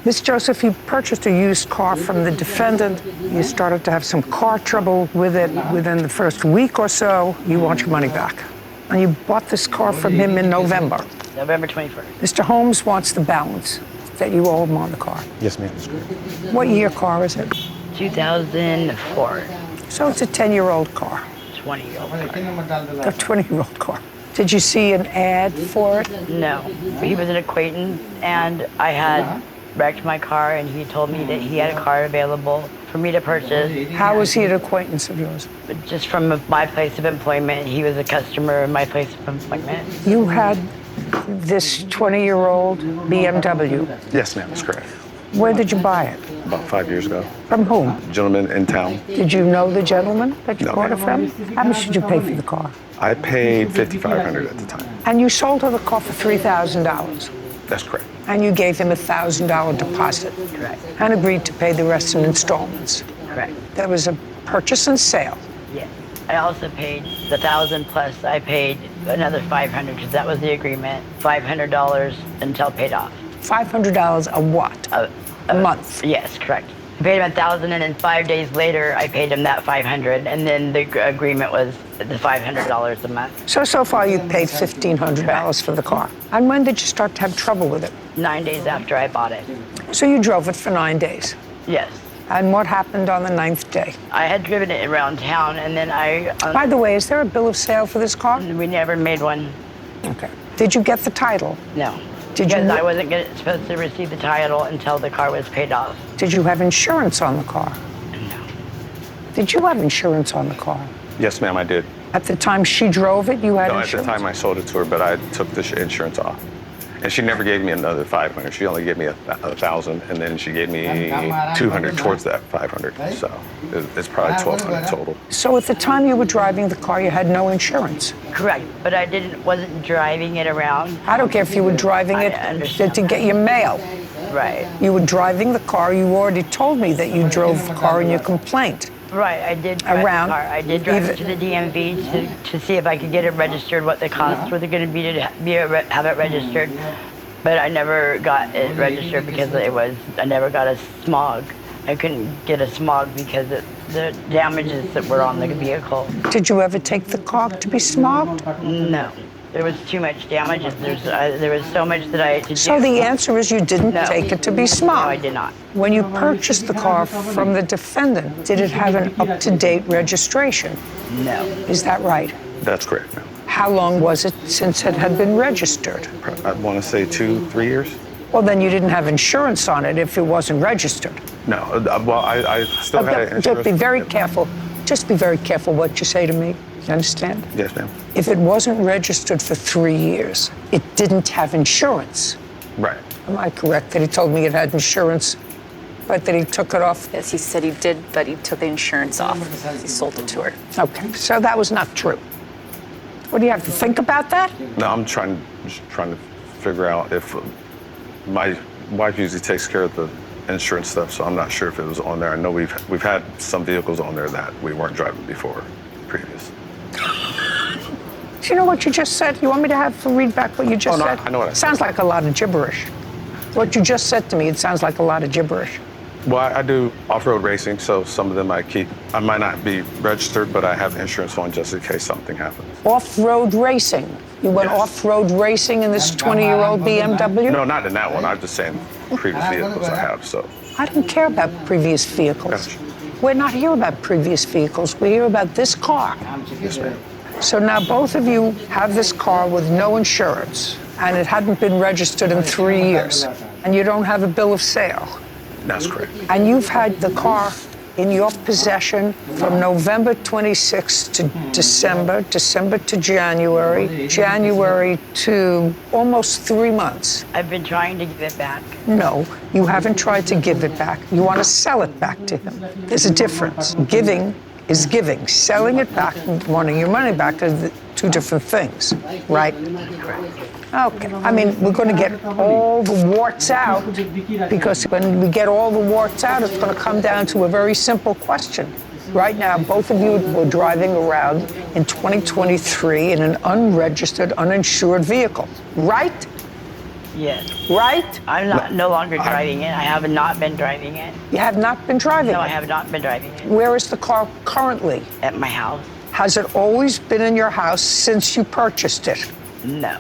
Ms. Joseph, you purchased a used car from the defendant. You started to have some car trouble with it within the first week or so. You want your money back. And you bought this car from him in November. November 21st. Mr. Holmes wants the balance that you owe him on the car. Yes, ma'am. That's correct. What year car is it? 2004. So it's a 10-year-old car. 20-year-old car. A 20-year-old car. Did you see an ad for it? No. He was an acquaintance, and I had wrecked my car, and he told me that he had a car available for me to purchase. How was he an acquaintance of yours? But just from my place of employment. He was a customer of my place of employment. You had this 20-year-old BMW. Yes, ma'am. That's correct. Where did you buy it? About 5 years ago. From whom? Gentleman in town. Did you know the gentleman that you No, bought it ma'am. from? How much did you pay for the car? I paid $5,500 at the time. And you sold her the car for $3,000. That's correct. And you gave him a $1,000 deposit. Correct. And agreed to pay the rest in installments. Correct. There was a purchase and sale. Yes. I also paid the $1,000 plus I paid another $500 because that was the agreement. $500 until paid off. $500 a what? A month. Yes, correct. I paid him $1,000, and then 5 days later I paid him that $500, and then the agreement was the $500 a month. So far you paid $1,500 for the car. And when did you start to have trouble with it? 9 days after I bought it. So you drove it for 9 days. Yes. And what happened on the 9th day? I had driven it around town, and then By the way, is there a bill of sale for this car? we never made one. Okay. Did you get the title? No. Did you because kn- I wasn't supposed to receive the title until the car was paid off. Did you have insurance on the car? No. Did you have insurance on the car? Yes, ma'am, I did. At the time she drove it, you had No, at insurance? the time I sold it to her, but I took the insurance off. And she never gave me another $500. She only gave me $1,000, and then she gave me $200 towards that $500. So it's probably $1,200 total. So at the time you were driving the car, you had no insurance? Correct, but I wasn't driving it around. I don't care if you were driving I it understand to get your mail. Right. You were driving the car. You already told me that you drove the car in your complaint. Right, I did drive Around. the car. I did drive Even- it to the DMV to see if I could get it registered, what the costs were going to be to have it registered. But I never got it registered because I never got a smog. I couldn't get a smog because the damages that were on the vehicle. Did you ever take the car to be smogged? No, there was too much damages. There was so much that I had to do. So the answer is you didn't No. take it to be No, smogged. I did not. When you purchased the car from the defendant, did it have an up-to-date registration? No. Is that right? That's correct, ma'am. How long was it since it had been registered? I want to say 2-3 years. Well, then you didn't have insurance on it if it wasn't registered. No, well, I still had insurance. Just be very careful. Just be very careful what you say to me. You understand? Yes, ma'am. If it wasn't registered for 3 years, it didn't have insurance. Right. Am I correct that he told me it had insurance, but that he took it off? Yes, he said he did, but he took the insurance off. He sold it to her. Okay, so that was not true. What do you have to think about that? No, I'm just trying to figure out if my wife usually takes care of the insurance stuff, so I'm not sure if it was on there. I know we've had some vehicles on there that we weren't driving before, previous. Do you know what you just said? You want me to read back what you just no, said? I know what I said. Sounds like a lot of gibberish. What you just said to me, it sounds like a lot of gibberish. Well, I do off-road racing, so some of them I keep. I might not be registered, but I have insurance on just in case something happens. Off-road racing? You went Yes. off-road racing in this 20-year-old BMW? No, not in that one. I'm just saying previous vehicles I have, so. I don't care about previous vehicles. Gotcha. We're not here about previous vehicles. We're here about this car. Yes, ma'am. So now both of you have this car with no insurance, and it hadn't been registered in 3 years, and you don't have a bill of sale. That's correct. And you've had the car in your possession from November 26th to December, December to January, January to almost 3 months. I've been trying to give it back. No, you haven't tried to give it back. You want to sell it back to him. There's a difference. Giving is giving. Selling it back and wanting your money back are two different things, right? Okay. I mean, we're going to get all the warts out, because when we get all the warts out, it's going to come down to a very simple question. Right now, both of you were driving around in 2023 in an unregistered, uninsured vehicle, right? Yes. right? I'm no longer driving it. I have not been driving it. You have not been driving No, it. I have not been driving it. Where is the car currently? At my house? Has it always been in your house since you purchased it? No.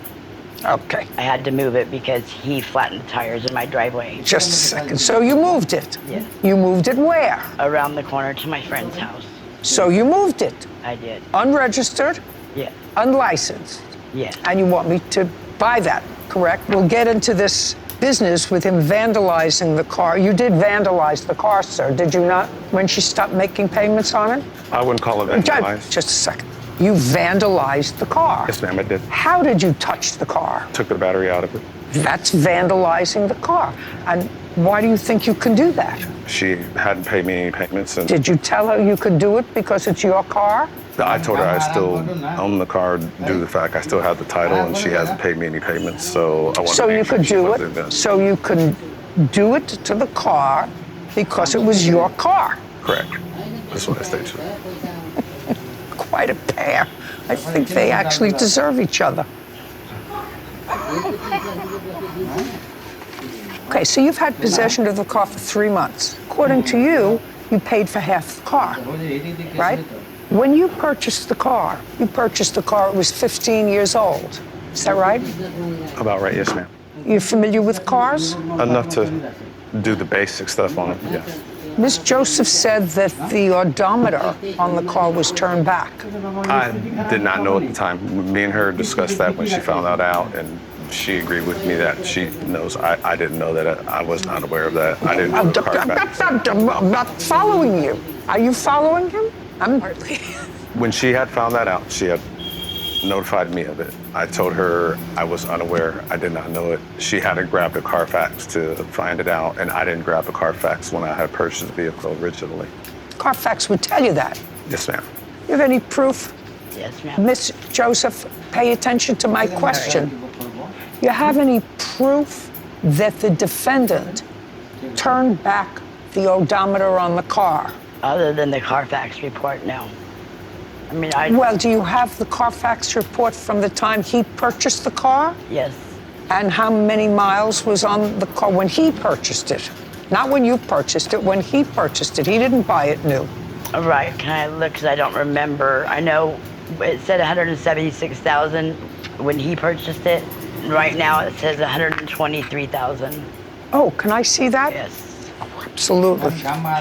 Okay, I had to move it because he flattened the tires in my driveway. just a second. So you moved it? Yes. You moved it where? Around the corner to my friend's house. So you moved it, I did. unregistered, Yes. unlicensed, Yes. and you want me to buy that, correct? We'll get into this business with him vandalizing the car. You did vandalize the car, sir, did you not, when she stopped making payments on it? I wouldn't call it vandalized. Just a second. You vandalized the car. Yes, ma'am, I did. How did you touch the car? Took the battery out of it. That's vandalizing the car. And why do you think you can do that? She hadn't paid me any payments, and Did you tell her you could do it because it's your car? I told her I still own the car due to the fact I still have the title, and she hasn't paid me any payments, so I wanted So to you make sure could she do wasn't it. done. So you could do it to the car because it was your car. Correct. That's what I stated. Quite a pair. I think they actually deserve each other. Okay, so you've had possession of the car for 3 months. According to you, you paid for half the car, right? When you purchased the car, it was 15 years old. Is that right? About right, yes, ma'am. You're familiar with cars? Enough to do the basic stuff on it, yes. Ms. Joseph said that the odometer on the car was turned back. I did not know at the time. Me and her discussed that when she found that out, and she agreed with me that she knows. I didn't know that. I was not aware of that. I didn't know the car facts. I'm not following you. Are you following him? Hardly. When she had found that out, she had notified me of it. I told her I was unaware. I did not know it. She hadn't grabbed a Carfax to find it out, and I didn't grab a Carfax when I had purchased the vehicle originally. Carfax would tell you that. Yes, ma'am. You have any proof? Yes, ma'am. Miss Joseph, pay attention to my question. You have any proof that the defendant turned back the odometer on the car? Other than the Carfax report, no. I mean, Well, do you have the Carfax report from the time he purchased the car? Yes. And how many miles was on the car when he purchased it? Not when you purchased it, when he purchased it. He didn't buy it new. All right, can I look, because I don't remember. I know it said 176,000 when he purchased it. Right now it says 123,000. Oh, can I see that? Yes. Absolutely.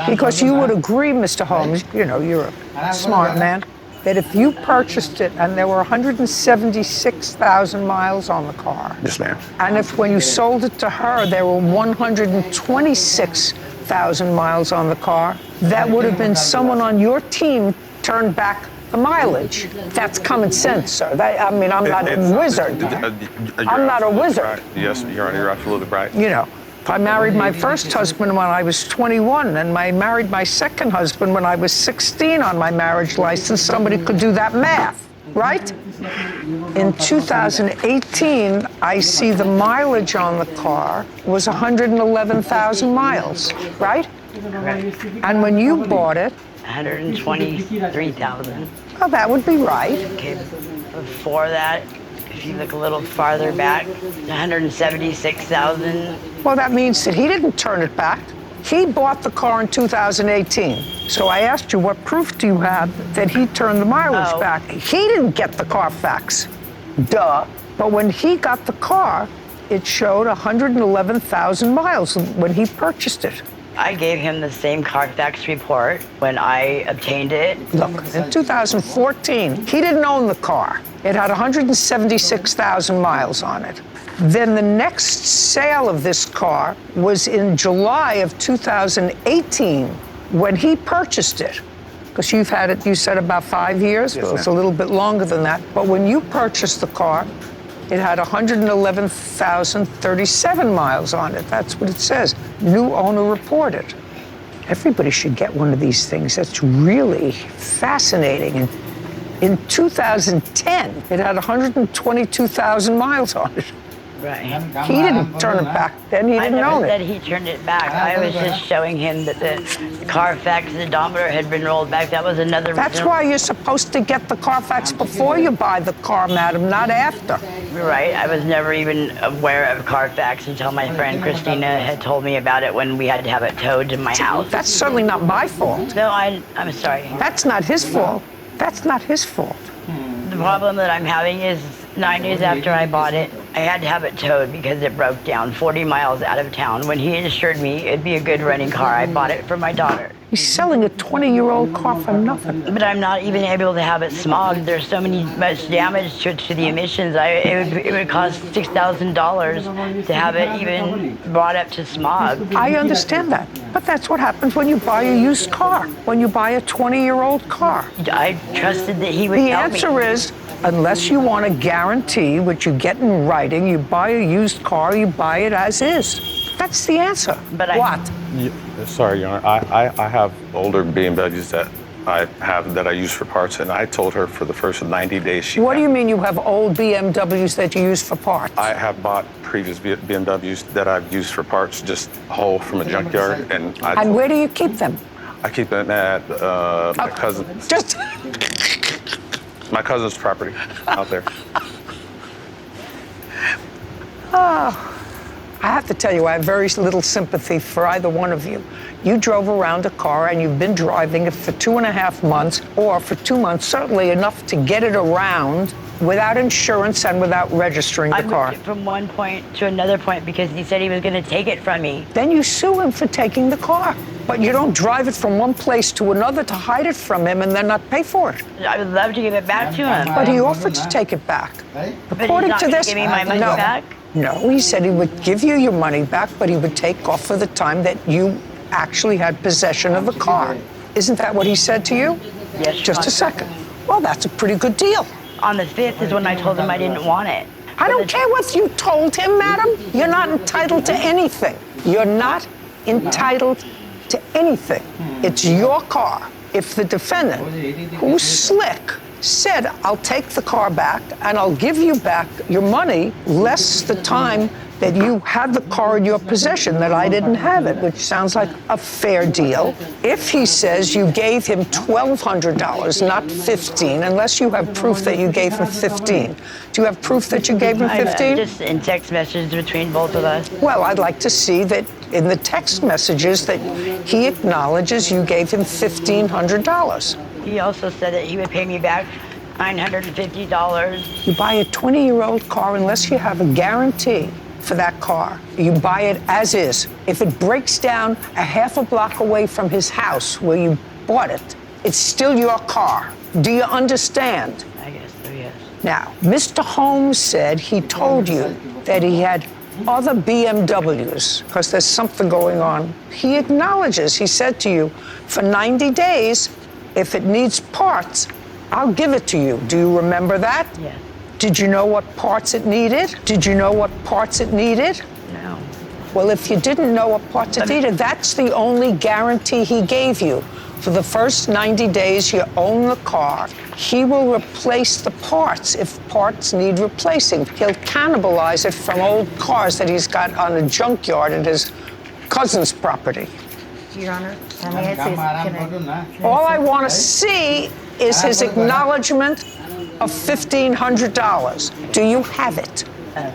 Because you would agree, Mr. Holmes, you know, you're a smart man, that if you purchased it and there were 176,000 miles on the car, Yes, ma'am. and if when you sold it to her there were 126,000 miles on the car, that would have been someone on your team turned back the mileage. That's common sense, sir. I mean, I'm not a wizard. I'm not a wizard. Yes, Your Honor, you're absolutely right. You know, I married my first husband when I was 21, and I married my second husband when I was 16 on my marriage license. Somebody could do that math, right? In 2018, I see the mileage on the car was 111,000 miles, right? And when you bought it, 123,000. oh, that would be right. Okay, before that, if you look a little farther back, 176,000. Well, that means that he didn't turn it back. He bought the car in 2018. So I asked you, what proof do you have that he turned the mileage Oh. back? He didn't get the Carfax. Duh. But when he got the car, it showed 111,000 miles when he purchased it. I gave him the same Carfax report when I obtained it. Look, in 2014, he didn't own the car. It had 176,000 miles on it. Then the next sale of this car was in July of 2018 when he purchased it. Because you've had it, you said about 5 years? Yes, Well, it's a ma'am. little bit longer than that. But when you purchased the car, it had 111,037 miles on it. That's what it says. New owner reported. Everybody should get one of these things. That's really fascinating. And in 2010, it had 122,000 miles on it. Right. He didn't turn it back then. He I didn't never own said it. he turned it back. I was just showing him that the Carfax odometer had been rolled back. That was another That's reason. why you're supposed to get the Carfax before you buy the car, madam, not after. Right. I was never even aware of Carfax until my friend Christina had told me about it when we had to have it towed to my house. That's certainly not my fault. No, I'm sorry. That's not his fault. That's not his fault. The problem that I'm having is 9 days after I bought it, I had to have it towed because it broke down 40 miles out of town. When he assured me it'd be a good running car, I bought it for my daughter. He's selling a 20-year-old car for nothing. But I'm not even able to have it smogged. There's so much damage to the emissions. It would cost $6,000 to have it even brought up to smog. I understand that. But that's what happens when you buy a used car, when you buy a 20-year-old car. I trusted that he would The help me. answer is, unless you want a guarantee, which you get in writing, you buy a used car, you buy it as is. That's the answer. But what? Sorry, Your Honor. I have older BMWs that I use for parts, and I told her for the first 90 days What do you mean you have old BMWs that you use for parts? I have bought previous BMWs that I've used for parts, just whole from a junkyard, and And where do you keep them? I keep them at my cousin's. Just My cousin's property out there. I have to tell you, I have very little sympathy for either one of you. You drove around a car and you've been driving it for 2.5 months, or for 2 months, certainly enough to get it around without insurance and without registering the I car. moved it from one point to another point because he said he was going to take it from me. Then you sue him for taking the car. But you don't drive it from one place to another to hide it from him and then not pay for it. I would love to give it back to him. But he offered to take it back. But According he's not to gonna this, give me my money no. back? No, he said he would give you your money back, but he would take off for the time that you actually had possession of the car. Isn't that what he said to you? Yes, Just a second. Well, that's a pretty good deal. On the 5th is when I told him I didn't want it. I don't care what you told him, madam. You're not entitled to anything. You're not entitled to anything. It's your car. If the defendant, who's slick, said, I'll take the car back and I'll give you back your money less the time that you had the car in your possession, that I didn't have it, which sounds like a fair deal. If he says you gave him $1,200, not $15, unless you have proof that you gave him $15. Do you have proof that you gave him $15? Just in text messages between both of us. Well, I'd like to see that in the text messages that he acknowledges you gave him $1,500. He also said that he would pay me back $950. You buy a 20-year-old car unless you have a guarantee for that car. You buy it as is. If it breaks down a half a block away from his house where you bought it, it's still your car. Do you understand? I guess so, yes. Now, Mr. Holmes said he told you that he had other BMWs because there's something going on. He acknowledges, he said to you, for 90 days, if it needs parts, I'll give it to you. Do you remember that? Yes. Did you know what parts it needed? Did you know what parts it needed? No. Well, if you didn't know what parts it needed, that's the only guarantee he gave you. For the first 90 days you own the car, he will replace the parts if parts need replacing. He'll cannibalize it from old cars that he's got on a junkyard at his cousin's property. Your Honor, may I say, All I want to see is his acknowledgement of $1,500. Do you have it? no.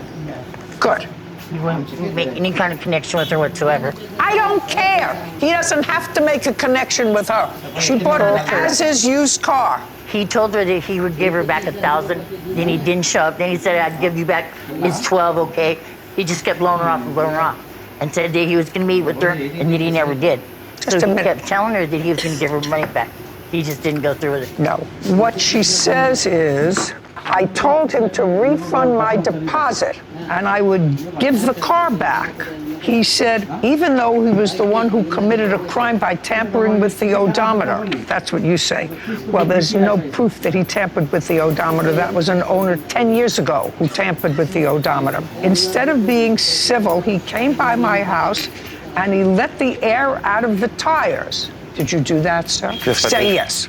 Good. You wouldn't make any kind of connection with her whatsoever. I don't care. He doesn't have to make a connection with her. She bought an as-is used car. He told her that he would give her back $1,000. Then he didn't show up. Then he said, I'd give you back his $12, okay? He just kept blowing her off and blowing her off. And said that he was going to meet with her, and that he never did. Just So a he minute. kept telling her that he was going to give her money back. He just didn't go through with it. No. What she says is, I told him to refund my deposit and I would give the car back. He said, even though he was the one who committed a crime by tampering with the odometer. That's what you say. Well, there's no proof that he tampered with the odometer. That was an owner 10 years ago who tampered with the odometer. Instead of being civil, he came by my house and he let the air out of the tires. Did you do that, sir? Yes, I Say did. yes.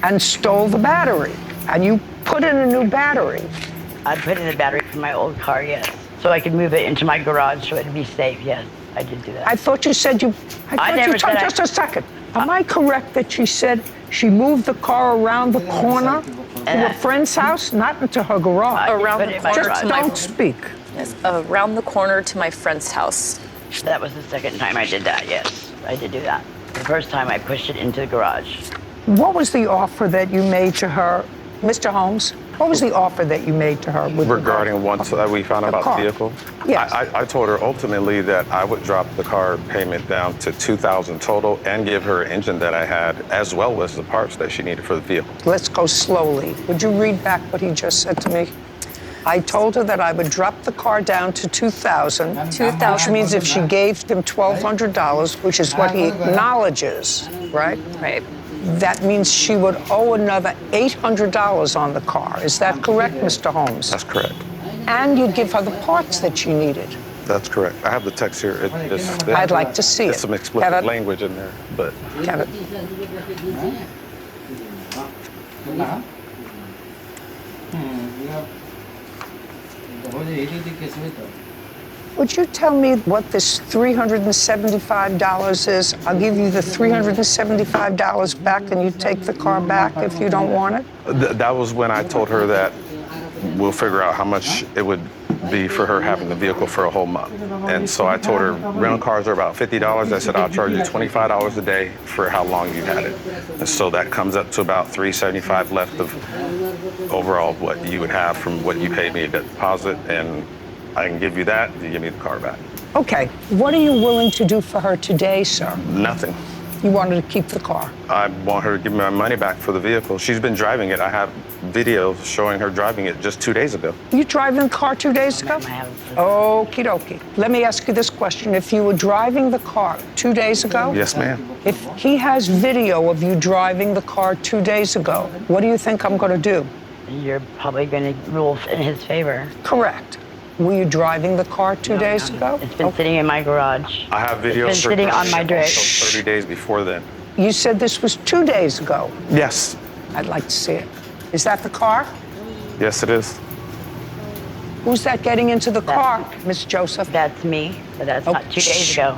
And stole the battery. And you put in a new battery. I put in the battery for my old car, yes. so I could move it into my garage so it'd be safe. Yes, I did do that. I thought you said you. I never thought said I- just a second. Am I correct that she said she moved the car around the corner to a friend's house, not into her garage? Around put the it in my corner Just to my don't speak. yes, around the corner to my friend's house. That was the second time I did that. Yes, I did do that. The first time I pushed it into the garage. What was the offer that you made to her, Mr. Holmes? What was the offer that you made to her with Regarding once we found out about car. the vehicle, Yes. I told her ultimately that I would drop the car payment down to $2,000 total and give her an engine that I had, as well as the parts that she needed for the vehicle. Let's go slowly. Would you read back what he just said to me? I told her that I would drop the car down to $2,000, which means if she gave him $1,200, which is what he acknowledges, right? Right. That means she would owe another $800 on the car. Is that correct, Mr. Holmes? That's correct. And you'd give her the parts that she needed. That's correct. I have the text here. I'd like to see There's it. some explicit Have it? language in there, but Can it? Would you tell me what this $375 is? I'll give you the $375 back and you take the car back if you don't want it? that was when I told her that we'll figure out how much it would be for her having the vehicle for a whole month. And so I told her rental cars are about $50. I said, I'll charge you $25 a day for how long you had it. And so that comes up to about $375 left of overall what you would have from what you paid me the deposit. And I can give you that, you give me the car back. Okay, what are you willing to do for her today, sir? Nothing. You want her to keep the car. I want her to give me my money back for the vehicle. She's been driving it. I have video showing her driving it just 2 days ago. You driving the car 2 days ago? My husband. Okie dokie. Let me ask you this question. If you were driving the car 2 days ago, Yes, ma'am. if he has video of you driving the car 2 days ago, what do you think I'm going to do? You're probably going to rule in his favor. Correct. Were you driving the car 2 days ago? It's been sitting in my garage. I have videos It's been sitting on my driving it drink. also 30 days before then. You said this was 2 days ago. Yes. I'd like to see it. Is that the car? Yes, it is. Who's that getting into the car, Miss Joseph? That's me, but that's Oh, not 2 days shh. ago.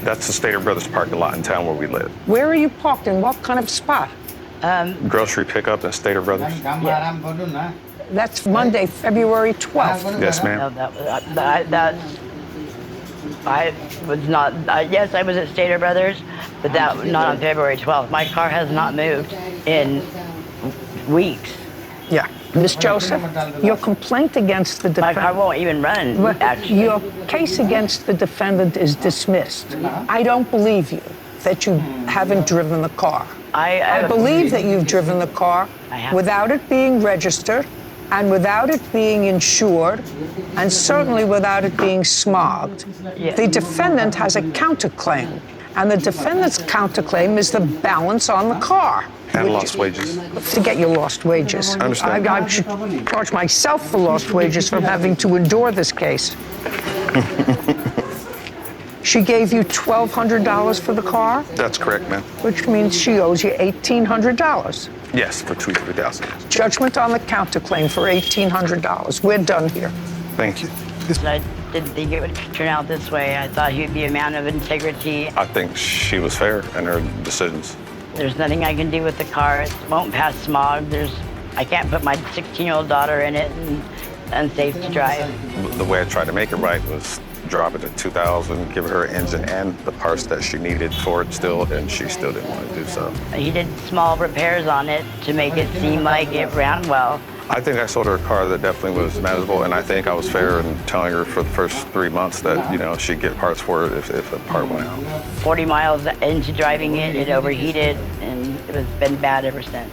That's the Stater Brothers parking lot in town where we live. Where are you parked? In what kind of spot? Grocery pickup and Stater Brothers. That's Monday, February 12th. Yes, No, ma'am. I was not, yes, I was at Stater Brothers, but that not on February 12th. My car has not moved in weeks. Yeah. Miss Joseph, your complaint against the My car defendant, won't even run, actually. your case against the defendant is dismissed. I don't believe you that you haven't driven the car. I believe that you've driven the car I have. without it being registered and without it being insured and certainly without it being smogged. Yeah. The defendant has a counterclaim, and the defendant's counterclaim is the balance on the car. And lost wages. To get your lost wages. I understand. I should charge myself for lost wages from having to endure this case. She gave you $1,200 for the car, That's correct, ma'am. which means she owes you $1,800. Yes, for 3,000. Judgment on the counterclaim for $1,800. We're done here. Thank you. I didn't think it would turn out this way. I thought he'd be a man of integrity. I think she was fair in her decisions. There's nothing I can do with the car. It won't pass smog. I can't put my 16-year-old daughter in it and unsafe to drive. The way I tried to make it right was drop it to 2,000, give her an engine and the parts that she needed for it still, and she still didn't want to do so. He did small repairs on it to make it seem like it ran well. I think I sold her a car that definitely was manageable, and I think I was fair in telling her for the first 3 months that, she'd get parts for it if a part went out. 40 miles into driving it, it overheated, and it's been bad ever since.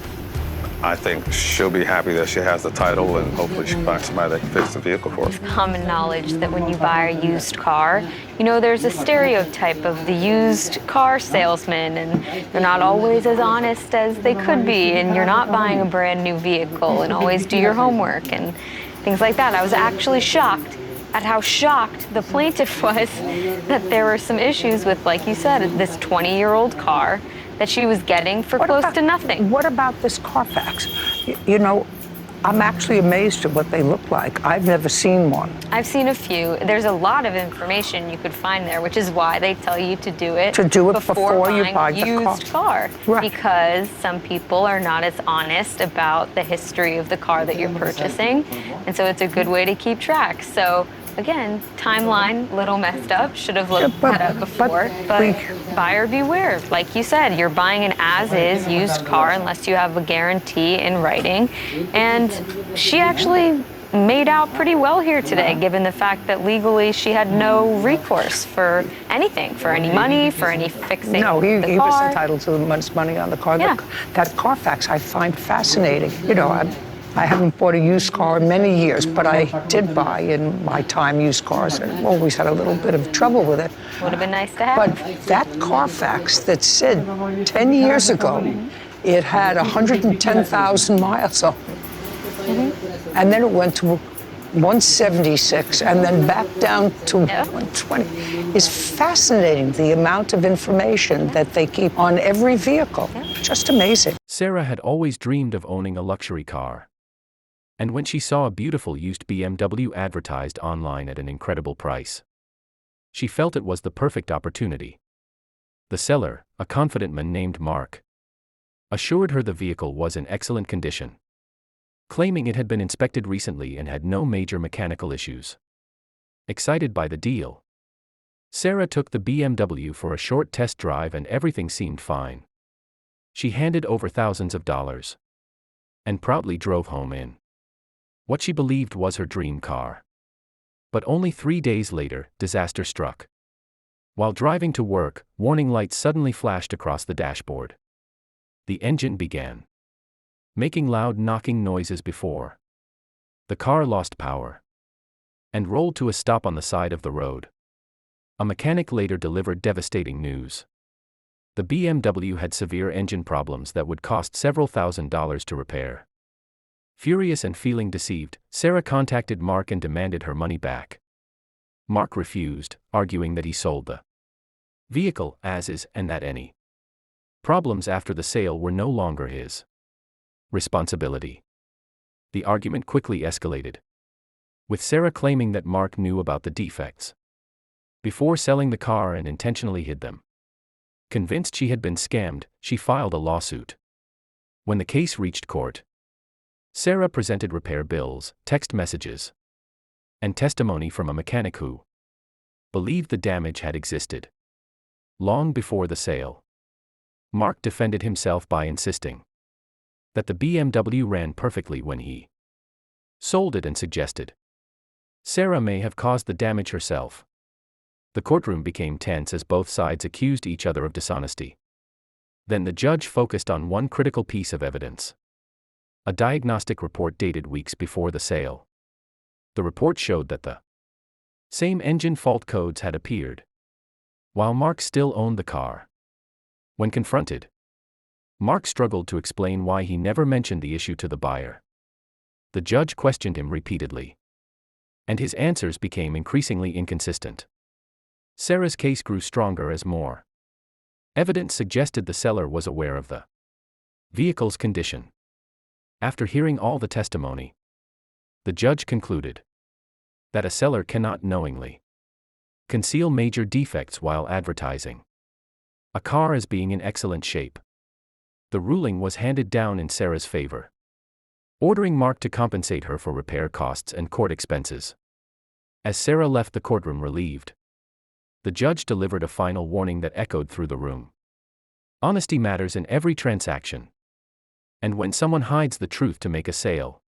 I think she'll be happy that she has the title, and hopefully she finds somebody that can fix the vehicle for her. Common knowledge that when you buy a used car, there's a stereotype of the used car salesman, and they're not always as honest as they could be, and you're not buying a brand new vehicle, and always do your homework and things like that. I was actually shocked at how shocked the plaintiff was that there were some issues with, like you said, this 20-year-old car that she was getting for close to nothing. What about this Carfax? I'm actually amazed at what they look like. I've never seen one. I've seen a few. There's a lot of information you could find there, which is why they tell you to do it before you buying buy a the used car. Right. Because some people are not as honest about the history of the car that you're purchasing, and so it's a good way to keep track. So again, timeline, little messed up, should have looked that up before, but buyer beware. Like you said, you're buying an as-is used car unless you have a guarantee in writing, and she actually made out pretty well here today, given the fact that legally she had no recourse for anything, for any money, for any fixing No, the he was car. entitled to the money on the car. Yeah. That Carfax I find fascinating. You know, I haven't bought a used car in many years, but I did buy in my time used cars and always had a little bit of trouble with it. Would have been nice to have. But that Carfax that said 10 years ago it had 110,000 miles on it. And then it went to 176 and then back down to 120. It's fascinating, the amount of information that they keep on every vehicle. Just amazing. Sarah had always dreamed of owning a luxury car. And when she saw a beautiful used BMW advertised online at an incredible price, she felt it was the perfect opportunity. The seller, a confident man named Mark, assured her the vehicle was in excellent condition, claiming it had been inspected recently and had no major mechanical issues. Excited by the deal, Sarah took the BMW for a short test drive and everything seemed fine. She handed over thousands of dollars and proudly drove home in what she believed was her dream car. But only 3 days later, disaster struck. While driving to work, warning lights suddenly flashed across the dashboard. The engine began making loud knocking noises before the car lost power and rolled to a stop on the side of the road. A mechanic later delivered devastating news. The BMW had severe engine problems that would cost several $1,000s to repair. Furious and feeling deceived, Sarah contacted Mark and demanded her money back. Mark refused, arguing that he sold the vehicle as is and that any problems after the sale were no longer his responsibility. The argument quickly escalated, with Sarah claiming that Mark knew about the defects before selling the car and intentionally hid them. Convinced she had been scammed, she filed a lawsuit. When the case reached court, Sarah presented repair bills, text messages, and testimony from a mechanic who believed the damage had existed long before the sale. Mark defended himself by insisting that the BMW ran perfectly when he sold it and suggested Sarah may have caused the damage herself. The courtroom became tense as both sides accused each other of dishonesty. Then the judge focused on one critical piece of evidence: a diagnostic report dated weeks before the sale. The report showed that the same engine fault codes had appeared while Mark still owned the car. When confronted, Mark struggled to explain why he never mentioned the issue to the buyer. The judge questioned him repeatedly, and his answers became increasingly inconsistent. Sarah's case grew stronger as more evidence suggested the seller was aware of the vehicle's condition. After hearing all the testimony, the judge concluded that a seller cannot knowingly conceal major defects while advertising a car as being in excellent shape. The ruling was handed down in Sarah's favor, ordering Mark to compensate her for repair costs and court expenses. As Sarah left the courtroom relieved, the judge delivered a final warning that echoed through the room. Honesty matters in every transaction. And when someone hides the truth to make a sale,